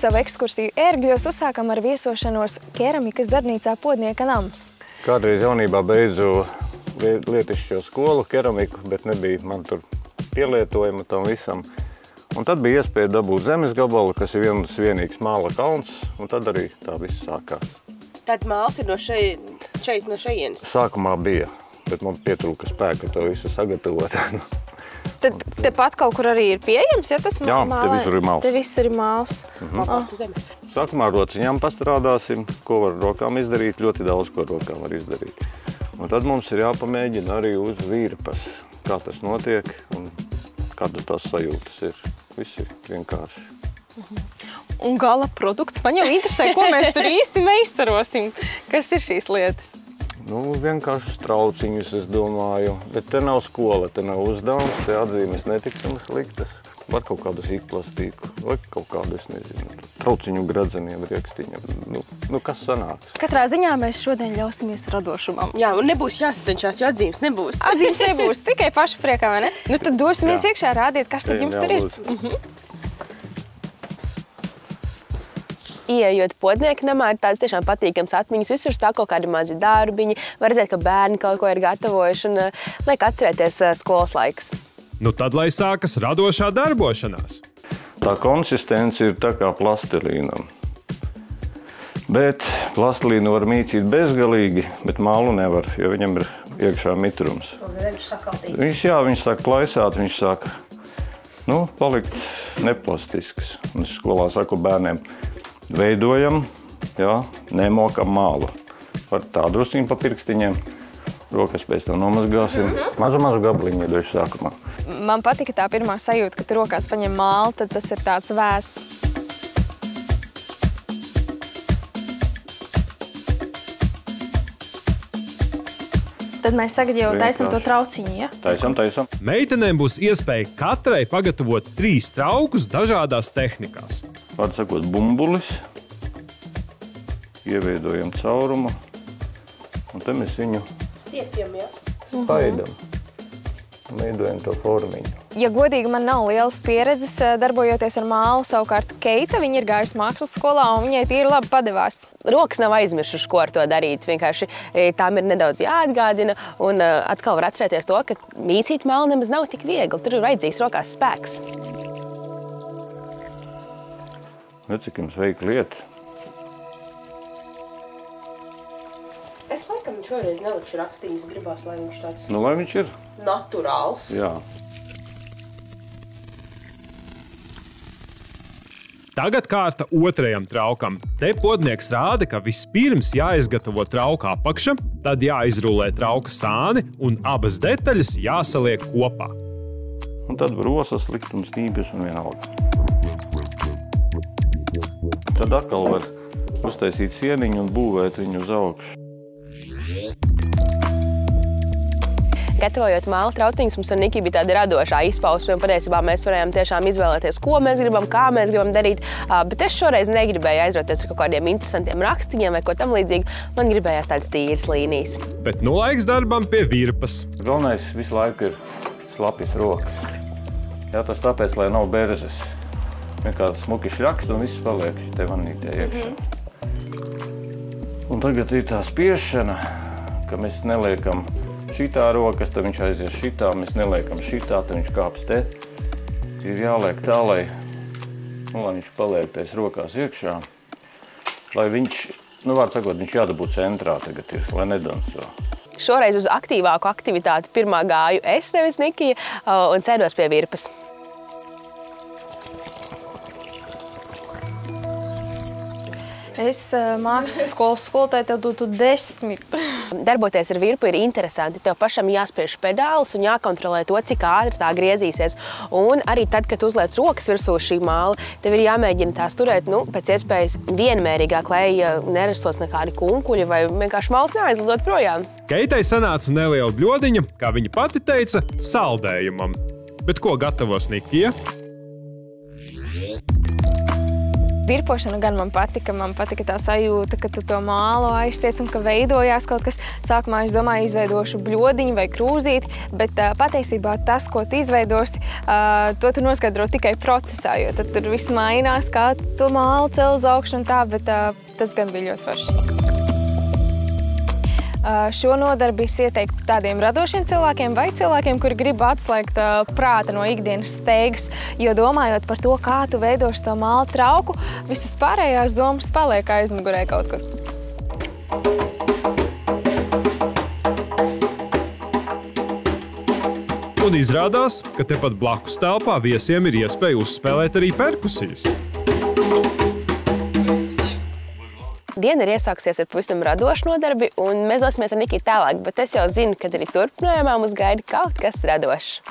savu ekskursiju ērgļos uzsākam ar viesošanos keramikas darbnīcā Podnieka nams. Kādreiz jaunībā beidzu lietišķo skolu keramiku, bet nebija man tur pielietojuma tam visam. Un tad bija iespēja dabūt zemes gabalu, kas ir vienīgs māla kalns, un tad arī tā viss sākās. Tad māls ir no šejienes? Sākumā bija, bet man pietrūka spēka to visu sagatavot. Tad tepat kaut kur arī ir pieejams, ja tas Jā, te visur ir māls. Te visur ir māls. Sākumā ar rociņām pastrādāsim, ko var rokām izdarīt, ļoti daudz ko rokām var izdarīt. Un tad mums ir jāpamēģina arī uz virpas, kā tas notiek un kāda tās sajūtas ir. Viss ir vienkārši. Un gala produkts. Man jau interesē, ko mēs tur īsti meistarosim. Kas ir šīs lietas? Nu, vienkārši trauciņus, es domāju. Bet te nav skola, te nav uzdevums, te atzīmes netikšanas liktas. Var kaut kādus īkplastīku, vai kaut kādu, es nezinu, trauciņu gradzeniem, riekstiņiem. Nu, kas sanāks? Katrā ziņā mēs šodien ļausimies radošumam. Jā, un nebūs jāsacenšās, jo atzīmes nebūs. Atzīmes nebūs, tikai paši priekā, vai ne? Nu, tad dosimies iekšā rādīt, kas tad jums tur ir. Ieejot Podnieka namā, ir tāds tiešām patīkams atmiņas. Visur stāv kaut kādi mazi darbiņi. Var redzēt, ka bērni kaut ko ir gatavojuši un liek atcerēties skolas laiks. Nu tad, lai sākas radošā darbošanās. Tā konsistence ir tā kā plastelīnam. Bet plastelīnu var mīcīt bezgalīgi, bet mālu nevar, jo viņam ir iekšā mitrums. Viņš sāk plaisāt, viņš sāk palikt neplastisks. Un es skolā saku bērniem, veidojam, nemokam mālu. Var tā drusciņu pa pirkstiņiem, rokas pēc tam nomazgāsim. Mazu gabaliņu iedošu sākumā. Man patika tā pirmā sajūta, ka tu rokās paņem mālu, tad tas ir tāds vēss. Tad mēs tagad jau taisam to trauciņu, ja? Taisam. Meitenēm būs iespēja katrai pagatavot 3 traukus dažādās tehnikās. Var sakot, bumbulis, ieveidojam caurumu, un te mēs viņu spaidam. Veidojam to formiņu. Ja godīgi, man nav lielas pieredzes darbojoties ar mālu, savukārt Keita, viņa ir gājusi mākslas skolā un viņai tīri labi padevās. Rokas nav aizmirsuši, ko ar to darīt. Vienkārši tām ir nedaudz jāatgādina un atkal var atcerēties to, ka mīcīt mālu nemaz nav tik viegli. Tur ir vajadzīgs rokās spēks. Cik jums veika lieta? Es laikam šoreiz nelikšu rakstījumus, gribās, lai viņš tāds... Lai viņš ir? Naturāls. Jā. Tagad kārta otrajam traukam. Te Podnieks rāda, ka vispirms jāizgatavo trauka apakša, tad jāizrulē trauka sāni un abas detaļas jāsaliek kopā. Un tad var osas likt un stīpes un vienalga. Tad atkal var uztaisīt sieniņu un būvēt viņu uz augšu. Gatavojot māla trauciņus, mums ar Niki bija tāda radošā izpausme, un patiesībā mēs varējām tiešām izvēlēties, ko mēs gribam, kā mēs gribam darīt, bet es šoreiz negribēju aizrauties ar kaut kādiem interesantiem rakstiņiem vai ko tam līdzīgi. Man gribējās tādas tīras līnijas. Bet nu laiks darbam pie virpas. Galvenais visu laiku ir slapjas rokas. Jā, tas tāpēc, lai nav berzes. Vienkārši smuki šrakst un viss paliek te vanītē iekšā. Un tagad ir tā spiešana, ka mēs neliekam šitā rokas, tad viņš aizies šitā, mēs neliekam šitā, tad viņš kāps te. Ir jāliek tā, lai viņš paliek tais rokās iekšā. Lai viņš, var sakot, viņš jādabūt centrā tagad ir, lai nedanso. Šoreiz uz aktīvāku aktivitāti pirmā gāju es, nevis Nikija, un sēdos pie virpas. Es mākslas skolas skolotāju tev dotu 10. Darboties ar virpu ir interesanti. Tev pašam jāspiež pedālus un jākontrolē to, cik ātri tā griezīsies. Un arī tad, kad uzliec rokas virsū šī māla, tev ir jāmēģina tās turēt pēc iespējas vienmērīgāk, lai nerastos nekādi kunkuļi vai vienkārši māls neaizlidot projām. Keitai sanāca neliela bļodiņa, kā viņa pati teica, saldējumam. Bet ko gatavos Nikija? Virpošana gan man patika tā sajūta, ka tu to mālu aiztiec un ka veidojās kaut kas. Sākumā es domāju, izveidošu bļodiņu vai krūzīti, bet patiesībā tas, ko tu izveidosi, to tu noskaidro tikai procesā, jo tad tur viss mainās, kā tu mālu cel uz augšu un tā, bet tas gan bija ļoti forši. Šo nodarbi es ieteiktu tādiem radošiem cilvēkiem vai cilvēkiem, kuri grib atslēgt prāta no ikdienas steigas, jo domājot par to, kā tu veidoši to mālu trauku, visas pārējās domas paliek aizmugurē kaut kur. Un izrādās, ka tepat blakus telpā viesiem ir iespēja uzspēlēt arī perkusijas. Diena ir iesākusies ar pavisam radošu nodarbi, un mēs dosimies ar Nikitu tālāk, bet es jau zinu, ka arī turpinājumā mums gaida kaut kas radošs.